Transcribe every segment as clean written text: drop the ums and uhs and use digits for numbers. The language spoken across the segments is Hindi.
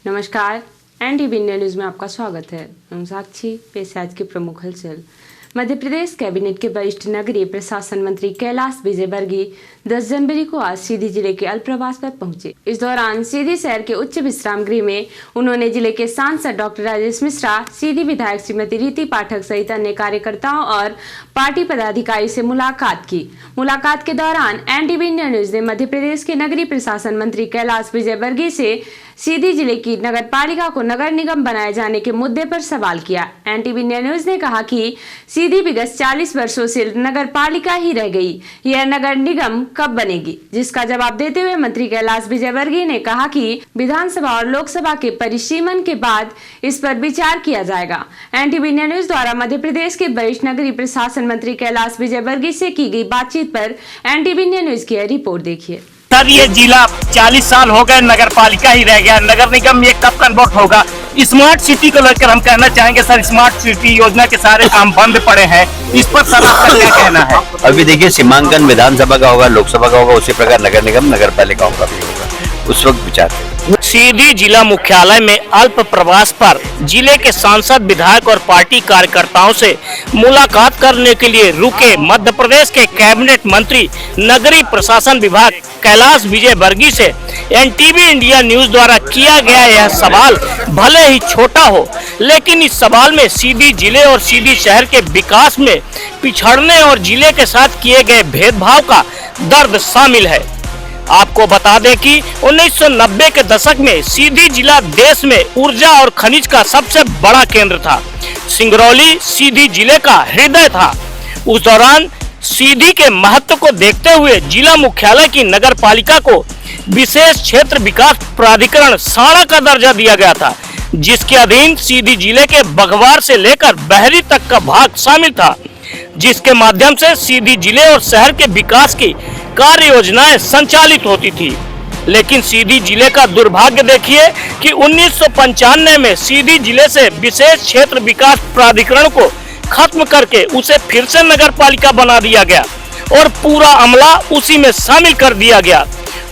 नमस्कार, एनटीवी इंडिया न्यूज में आपका स्वागत है। हम साक्षी, पेश आज की प्रमुख हलचल। मध्य प्रदेश कैबिनेट के वरिष्ठ नगरीय प्रशासन मंत्री कैलाश विजयवर्गीय 10 जनवरी को आज सीधी जिले के अल्प्रवास पर पहुंचे। इस दौरान सीधी शहर के उच्च विश्राम गृह में उन्होंने जिले के सांसद डॉक्टर राजेश मिश्रा, सीधी विधायक श्रीमती रीति पाठक सहित अन्य कार्यकर्ताओं और पार्टी पदाधिकारी से मुलाकात की। मुलाकात के दौरान एनटीवी इंडिया न्यूज ने मध्य प्रदेश के नगरीय प्रशासन मंत्री कैलाश विजयवर्गीय से सीधी जिले की नगर पालिका को नगर निगम बनाए जाने के मुद्दे पर सवाल किया। एनटीवी इंडिया न्यूज ने कहा कि सीधी विगत 40 वर्षों से नगर पालिका ही रह गई, यह नगर निगम कब बनेगी? जिसका जवाब देते हुए मंत्री कैलाश विजयवर्गीय ने कहा कि विधानसभा और लोकसभा के परिसीमन के बाद इस पर विचार किया जाएगा। एनटीवी इंडिया न्यूज द्वारा मध्य प्रदेश के वरिष्ठ नगरीय प्रशासन मंत्री कैलाश विजयवर्गीय से की गई बातचीत पर एनटीवी इंडिया न्यूज की रिपोर्ट देखिए। सर, ये जिला 40 साल हो गए नगर पालिका ही रह गया, नगर निगम ये कब कन्वर्ट होगा? स्मार्ट सिटी को लेकर हम कहना चाहेंगे सर, स्मार्ट सिटी योजना के सारे काम बंद पड़े हैं, इस पर सर आपका क्या कहना है? अभी देखिए, सीमांकन विधानसभा का होगा, लोकसभा का होगा, उसी प्रकार नगर निगम नगर पालिकाओं का भी होगा, उस वक्त विचार करेंगे। सीधी जिला मुख्यालय में अल्प प्रवास पर जिले के सांसद, विधायक और पार्टी कार्यकर्ताओं से मुलाकात करने के लिए रुके मध्य प्रदेश के कैबिनेट मंत्री नगरीय प्रशासन विभाग कैलाश विजयवर्गीय से एनटीवी इंडिया न्यूज द्वारा किया गया यह सवाल भले ही छोटा हो, लेकिन इस सवाल में सीधी जिले और सीधी शहर के विकास में पिछड़ने और जिले के साथ किए गए भेदभाव का दर्द शामिल है। आपको बता दें कि 1990 के दशक में सीधी जिला देश में ऊर्जा और खनिज का सबसे बड़ा केंद्र था। सिंगरौली सीधी जिले का हृदय था। उस दौरान सीधी के महत्व को देखते हुए जिला मुख्यालय की नगर पालिका को विशेष क्षेत्र विकास प्राधिकरण साणा का दर्जा दिया गया था, जिसके अधीन सीधी जिले के बघवार से लेकर बहरी तक का भाग शामिल था, जिसके माध्यम से सीधी जिले और शहर के विकास की कार्य योजनाएं संचालित होती थी। लेकिन सीधी जिले का दुर्भाग्य देखिए कि 1995 में सीधी जिले से विशेष क्षेत्र विकास प्राधिकरण को खत्म करके उसे फिर से नगर पालिका बना दिया गया और पूरा अमला उसी में शामिल कर दिया गया।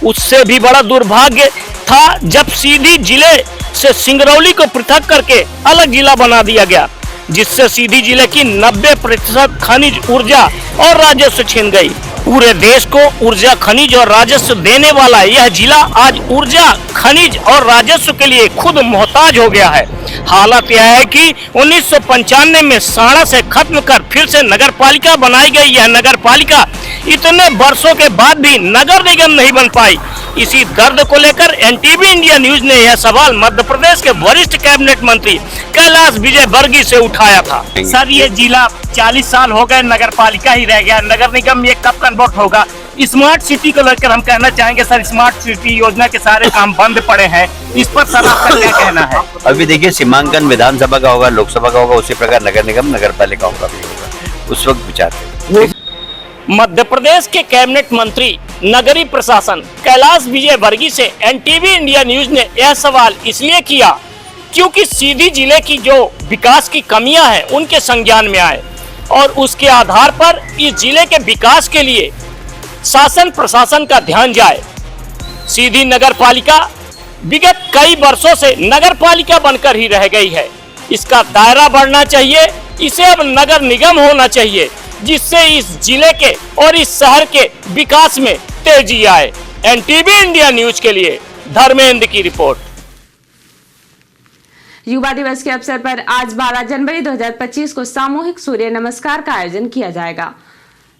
उससे भी बड़ा दुर्भाग्य था जब सीधी जिले से सिंगरौली को पृथक करके अलग जिला बना दिया गया, जिससे सीधी जिले की 90% खनिज, ऊर्जा और राजस्व छीन गई। पूरे देश को ऊर्जा, खनिज और राजस्व देने वाला यह जिला आज ऊर्जा, खनिज और राजस्व के लिए खुद मोहताज हो गया है। हालत यह है कि 1995 में साणा से खत्म कर फिर से नगर पालिका बनाई गई यह नगर पालिका इतने वर्षों के बाद भी नगर निगम नहीं बन पाई। इसी दर्द को लेकर एनटीवी इंडिया न्यूज ने यह सवाल मध्य प्रदेश के वरिष्ठ कैबिनेट मंत्री कैलाश विजयवर्गीय से उठाया था। सर, ये जिला 40 साल हो गए नगर पालिका ही रह गया, नगर निगम ये कब कन्वर्ट होगा? स्मार्ट सिटी को लेकर हम कहना चाहेंगे सर, स्मार्ट सिटी योजना के सारे काम बंद पड़े हैं, इस पर सर आपका क्या कहना है? अभी देखिए, सीमांकन विधानसभा का होगा, लोकसभा का होगा, उसी प्रकार नगर निगम नगर पालिकाओं का भी होगा, उस वक्त विचार करेंगे। मध्य प्रदेश के कैबिनेट मंत्री नगरीय प्रशासन कैलाश विजयवर्गीय से एनटीवी इंडिया न्यूज ने यह सवाल इसलिए किया क्योंकि सीधी जिले की जो विकास की कमियां हैं उनके संज्ञान में आए और उसके आधार पर इस जिले के विकास के लिए शासन प्रशासन का ध्यान जाए। सीधी नगर पालिका विगत कई वर्षों से नगर पालिका बनकर ही रह गई है। इसका दायरा बढ़ना चाहिए, इसे अब नगर निगम होना चाहिए, जिससे इस जिले के और इस शहर के विकास में तेजी आए। एनटीवी इंडिया न्यूज के लिए धर्मेंद्र की रिपोर्ट। युवा दिवस के अवसर पर आज 12 जनवरी 2025 को सामूहिक सूर्य नमस्कार का आयोजन किया जाएगा।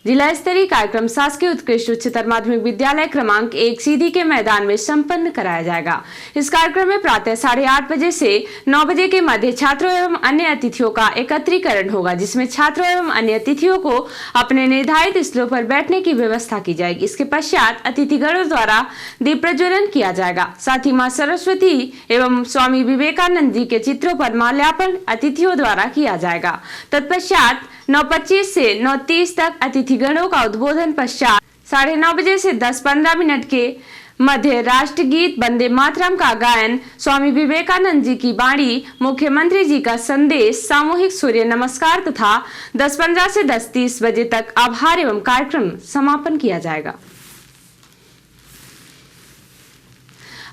जिला स्तरीय कार्यक्रम शासकीय उत्कृष्ट उच्चतर माध्यमिक विद्यालय क्रमांक 1 सीधी के मैदान में संपन्न कराया जाएगा। इस कार्यक्रम में प्रातः 8:30 बजे से 9 बजे के मध्य छात्रों एवं अन्य अतिथियों का एकत्रीकरण होगा, जिसमें छात्रों एवं अन्य अतिथियों को अपने निर्धारित स्थलों पर बैठने की व्यवस्था की जाएगी। इसके पश्चात अतिथिगणों द्वारा दीप प्रज्वलन किया जाएगा। साथ ही मां सरस्वती एवं स्वामी विवेकानंद जी के चित्रों पर माल्यार्पण अतिथियों द्वारा किया जाएगा। तत्पश्चात 9:25 से 9:30 तक अतिथिगणों का उद्बोधन पश्चात 9:30 बजे से 10-15 मिनट के मध्य राष्ट्रगीत वंदे मातरम का गायन, स्वामी विवेकानंद जी की वाणी, मुख्यमंत्री जी का संदेश, सामूहिक सूर्य नमस्कार तथा 10:15 से 10:30 बजे तक आभार एवं कार्यक्रम समापन किया जाएगा।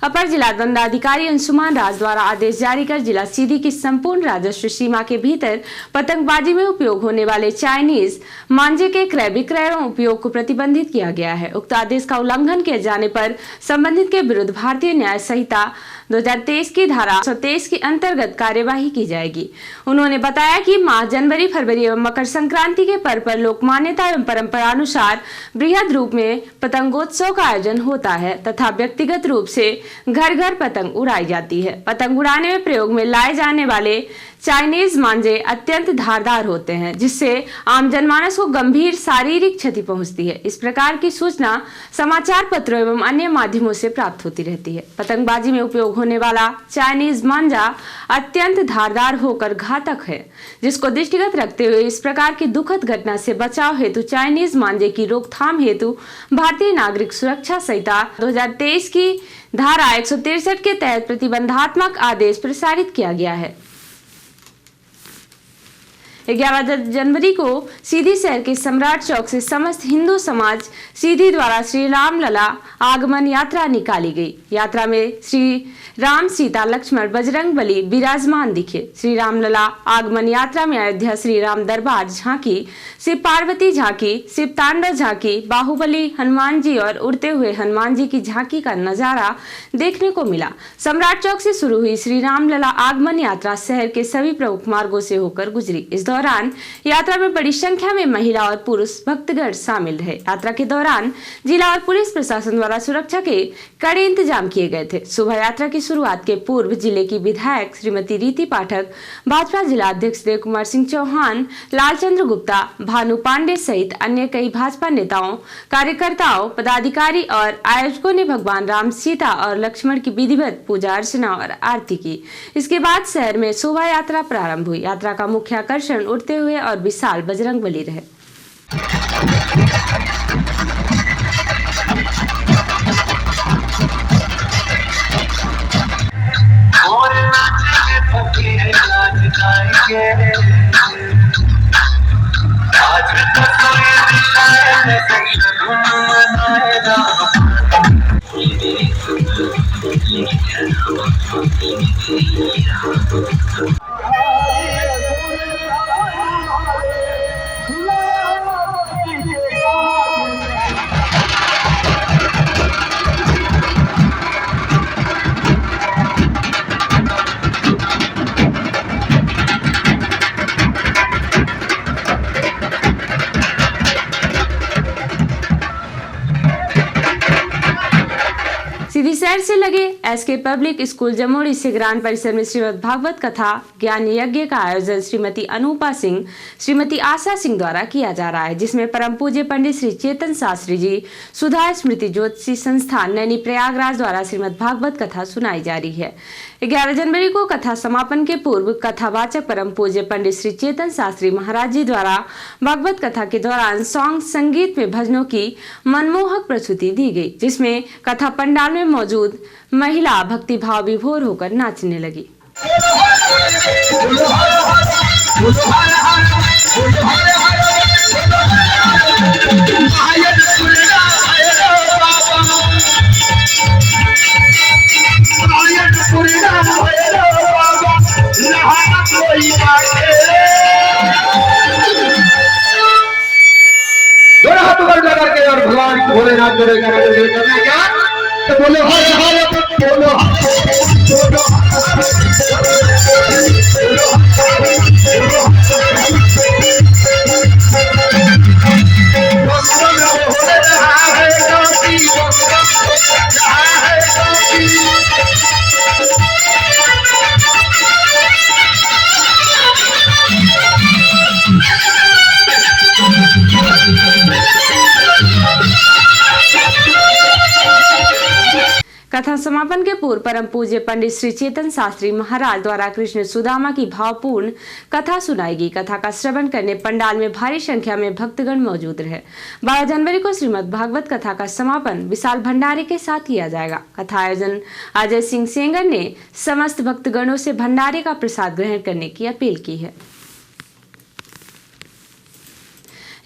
अपर जिला दंडाधिकारी अंशुमान राज द्वारा आदेश जारी कर जिला सीधी की संपूर्ण राजस्व सीमा के भीतर पतंगबाजी में उपयोग होने वाले चाइनीज मांझे के क्रय विक्रय एवं उपयोग को प्रतिबंधित किया गया है। उक्त आदेश का उल्लंघन किए जाने पर संबंधित के विरुद्ध भारतीय न्याय संहिता 2023 की धारा 123 के अंतर्गत कार्यवाही की जाएगी। उन्होंने बताया कि माह जनवरी, फरवरी एवं मकर संक्रांति के पर्व पर लोक मान्यता एवं परंपरा अनुसार बृहद रूप में पतंगोत्सव का आयोजन होता है तथा व्यक्तिगत रूप से घर घर पतंग उड़ाई जाती है। पतंग उड़ाने में प्रयोग में लाए जाने वाले चाइनीज मांझे अत्यंत धारदार होते हैं, जिससे आम जनमानस को गंभीर शारीरिक क्षति पहुंचती है। इस प्रकार की सूचना समाचार पत्रों एवं अन्य माध्यमों से प्राप्त होती रहती है। पतंगबाजी में उपयोग होने वाला चाइनीज मांझा अत्यंत धारदार होकर घातक है, जिसको दृष्टिगत रखते हुए इस प्रकार की दुखद घटना से बचाव हेतु चाइनीज मांझे की रोकथाम हेतु भारतीय नागरिक सुरक्षा संहिता 2023 की धारा 163 के तहत प्रतिबंधात्मक आदेश प्रसारित किया गया है। 11 जनवरी को सीधी शहर के सम्राट चौक से समस्त हिंदू समाज सीधी द्वारा श्री राम लला आगमन यात्रा निकाली गई। यात्रा में श्री राम, सीता, लक्ष्मण, बजरंग बली विराजमान दिखे। श्री राम लला आगमन यात्रा में अयोध्या श्री राम दरबार झांकी, शिव पार्वती झांकी, शिव तांडव झांकी, बाहुबली हनुमान जी और उड़ते हुए हनुमान जी की झांकी का नजारा देखने को मिला। सम्राट चौक से शुरू हुई श्री राम लला आगमन यात्रा शहर के सभी प्रमुख मार्गों से होकर गुजरी। इस दौरान यात्रा में बड़ी संख्या में महिला और पुरुष भक्तगण शामिल रहे। यात्रा के दौरान जिला और पुलिस प्रशासन द्वारा सुरक्षा के कड़े इंतजाम किए गए थे। शोभा यात्रा की शुरुआत के पूर्व जिले की विधायक श्रीमती रीति पाठक, भाजपा जिला अध्यक्ष देव कुमार सिंह चौहान, लालचंद्र गुप्ता, भानु पांडे सहित अन्य कई भाजपा नेताओं, कार्यकर्ताओं, पदाधिकारी और आयोजकों ने भगवान राम, सीता और लक्ष्मण की विधिवत पूजा अर्चना और आरती की। इसके बाद शहर में शोभा यात्रा प्रारंभ हुई। यात्रा का मुख्य आकर्षण उड़ते हुए और विशाल बजरंग बली रहे। सीधी शहर से लगे एसके पब्लिक स्कूल जमोड़ी से ग्राम परिसर में श्रीमद् भागवत कथा ज्ञान यज्ञ का आयोजन श्रीमती अनूपा सिंह, श्रीमती आशा सिंह द्वारा किया जा रहा है, जिसमें परम पूज्य पंडित श्री चेतन शास्त्री जी सुधा स्मृति ज्योतिषी संस्थान नैनी प्रयागराज द्वारा श्रीमद् भागवत कथा सुनाई जा रही है। 11 जनवरी को कथा समापन के पूर्व कथावाचक परम पूज्य पंडित श्री चेतन शास्त्री महाराज जी द्वारा भागवत कथा के दौरान सॉन्ग संगीत में भजनों की मनमोहक प्रस्तुति दी गई, जिसमें कथा पंडाल में मौजूद महिला भक्ति भाव विभोर होकर नाचने लगी। दोनों हाथ ऊपर करके और भगवान भोलेनाथ करना क्या तो बोलो हर हर बोलो कथा समापन के पूर्व परम पूज्य पंडित श्री चेतन शास्त्री महाराज द्वारा कृष्ण सुदामा की भावपूर्ण कथा सुनाई गई। कथा का श्रवण करने पंडाल में भारी संख्या में भक्तगण मौजूद रहे। 12 जनवरी को श्रीमद् भागवत कथा का समापन विशाल भंडारे के साथ किया जाएगा। कथा आयोजन अजय सिंह सेंगर ने समस्त भक्तगणों से भंडारे का प्रसाद ग्रहण करने की अपील की है।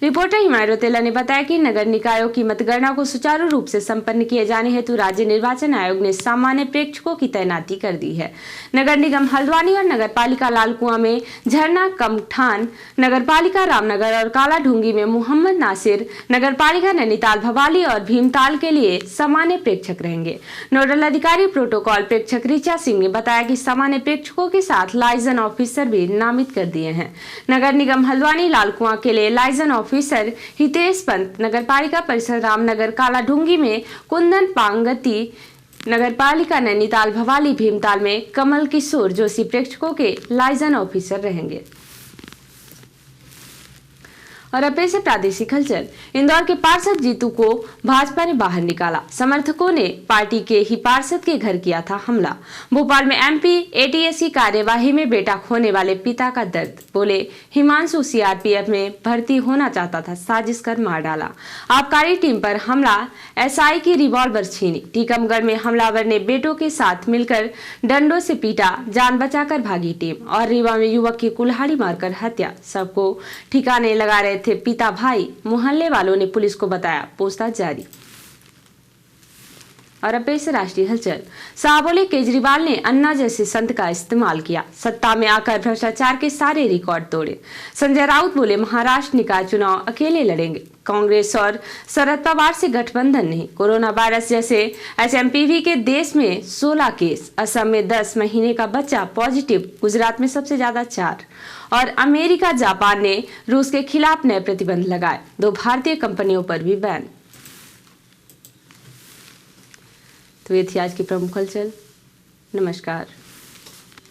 रिपोर्टर हिमायत रोतेला ने बताया कि नगर निकायों की मतगणना को सुचारू रूप से संपन्न किए जाने हेतु राज्य निर्वाचन आयोग ने सामान्य प्रेक्षकों की तैनाती कर दी है। नगर निगम हल्द्वानी और नगर पालिका लालकुआं में झरना कमठान, नगर पालिका रामनगर और काला ढूंगी में मोहम्मद नासिर, नगर पालिका नैनीताल भवाली और भीमताल के लिए सामान्य प्रेक्षक रहेंगे। नोडल अधिकारी प्रोटोकॉल प्रेक्षक ऋचा सिंह ने बताया कि सामान्य प्रेक्षकों के साथ लाइजन ऑफिसर भी नामित कर दिए हैं। नगर निगम हल्द्वानी लालकुआं के लिए लाइजन ऑफिसर हितेश पंत, नगर पालिका परिषद रामनगर काला ढूंगी में कुंदन पांगती, नगर पालिका नैनीताल भवाली भीमताल में कमल किशोर जोशी प्रेक्षकों के लाइजन ऑफिसर रहेंगे। और अब से प्रादेशिक हलचल। इंदौर के पार्षद जीतू को भाजपा ने बाहर निकाला। समर्थकों ने पार्टी के ही पार्षद के घर किया था हमला। भोपाल में एमपी एटीएस की कार्यवाही में बेटा खोने वाले पिता का दर्द। बोले, हिमांशु सीआरपीएफ में भर्ती होना चाहता था, साजिश कर मार डाला। आबकारी टीम पर हमला, एसआई की रिवॉल्वर छीनी। टीकमगढ़ में हमलावर ने बेटों के साथ मिलकर डंडों से पीटा, जान बचाकर भागी टीम। और रीवा में युवक की कुल्हाड़ी मारकर हत्या। सबको ठिकाने लगा रहे थे पिता भाई, मोहल्ले वालों ने पुलिस को बताया, पूछताछ जारी। और अब से राष्ट्रीय हलचल। साहब बोले, केजरीवाल ने अन्ना जैसे संत का इस्तेमाल किया, सत्ता में आकर भ्रष्टाचार के सारे रिकॉर्ड तोड़े। संजय राउत बोले, महाराष्ट्र निकाय चुनाव अकेले लड़ेंगे, कांग्रेस और शरद पवार से गठबंधन नहीं। कोरोना वायरस जैसे एचएमपीवी के देश में 16 केस, असम में 10 महीने का बच्चा पॉजिटिव, गुजरात में सबसे ज्यादा 4। और अमेरिका जापान ने रूस के खिलाफ नए प्रतिबंध लगाए, 2 भारतीय कंपनियों पर भी बैन। तो ये थी आज की प्रमुख हलचल। नमस्कार।